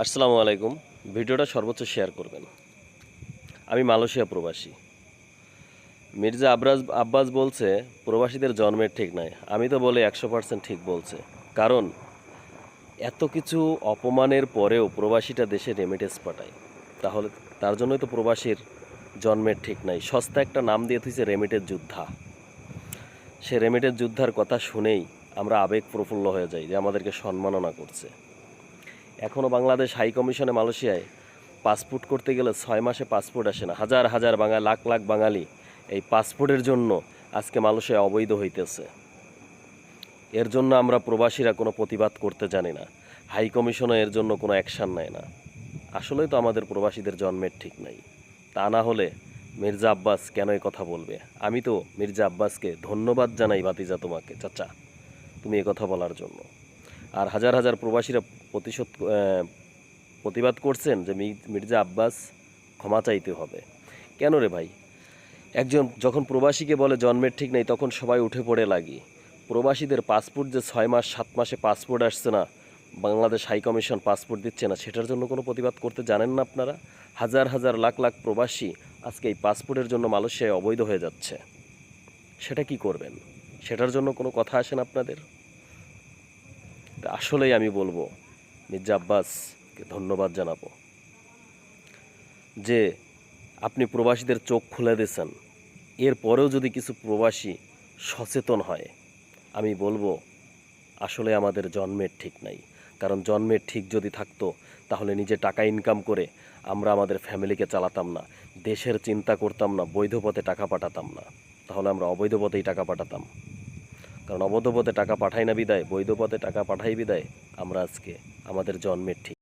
আসসালামু আলাইকুম। ভিডিওটা সর্বোচ্চ শেয়ার করবেন। আমি মালয়েশিয়া প্রবাসী। মির্জা আব্বাস বলছে প্রবাসীদের জন্মের ঠিক নাই। আমি তো বলি 100% ঠিক বলছে। কারণ এত কিছু অপমানের পরেও প্রবাসীটা দেশে রেমিটেন্স পাঠায়। তাহলে তার জন্যই তো প্রবাসীর জন্মের ঠিক নাই। সস্তা একটা নাম দিয়ে থুইছে রেমিটেন্স যোদ্ধা। সে রেমিটেন্স যোদ্ধার কথা শুনেই আমরা আবেগ প্রফুল্ল হয়ে যাই যে আমাদেরকে সম্মাননা করছে। এখনও বাংলাদেশ হাই কমিশনে মালয়েশিয়ায় পাসপোর্ট করতে গেলে 6 মাসে পাসপোর্ট আসে না। হাজার হাজার লাখ লাখ বাঙালি এই পাসপোর্টের জন্য আজকে মালয়েশিয়ায় অবৈধ হইতেছে। এর জন্য আমরা প্রবাসীরা কোনো প্রতিবাদ করতে জানি না। হাই কমিশনও এর জন্য কোনো অ্যাকশান নেয় না। আসলেই তো আমাদের প্রবাসীদের জন্মের ঠিক নাই। তা না হলে মির্জা আব্বাস কেন এই কথা বলবে? আমি তো মির্জা আব্বাসকে ধন্যবাদ জানাই ভাতিজা তোমাকে, চাচা, তুমি এই কথা বলার জন্য। আর হাজার হাজার প্রবাসীরা প্রতিবাদ করছেন যে মির্জা আব্বাস ক্ষমা চাইতে হবে। কেন রে ভাই? একজন যখন প্রবাসীকে বলে জন্মের ঠিক নেই তখন সবাই উঠে পড়ে লাগি। প্রবাসীদের পাসপোর্ট যে 6 মাস 7 মাসে পাসপোর্ট আসছে না, বাংলাদেশ হাই কমিশন পাসপোর্ট দিচ্ছে না, সেটার জন্য কোনো প্রতিবাদ করতে জানেন না আপনারা? হাজার হাজার লাখ লাখ প্রবাসী আজকে এই পাসপোর্টের জন্য মালয়েশিয়ায় অবৈধ হয়ে যাচ্ছে। সেটা কি করবেন? সেটার জন্য কোনো কথা আসেন আপনাদের? আসলেই আমি বলবো মির্জা আব্বাসকে ধন্যবাদ জানাবো যে আপনি প্রবাসীদের চোখ খুলে দিয়েছেন। এরপরেও যদি কিছু প্রবাসী সচেতন হয়, আমি বলবো আসলে আমাদের জন্মের ঠিক নাই। কারণ জন্মের ঠিক যদি থাকতো তাহলে নিজে টাকা ইনকাম করে আমরা আমাদের ফ্যামিলিকে চালাতাম না, দেশের চিন্তা করতাম না, বৈধ পথে টাকা পাঠাতাম না। তাহলে আমরা অবৈধ পথেই টাকা পাঠাতাম। কারণ অবৈধ পথে টাকা পাঠাই না বিদায়, বৈধ পথে টাকা পাঠাই বিদায় আমরা আজকে আমাদের জন্মের ঠিক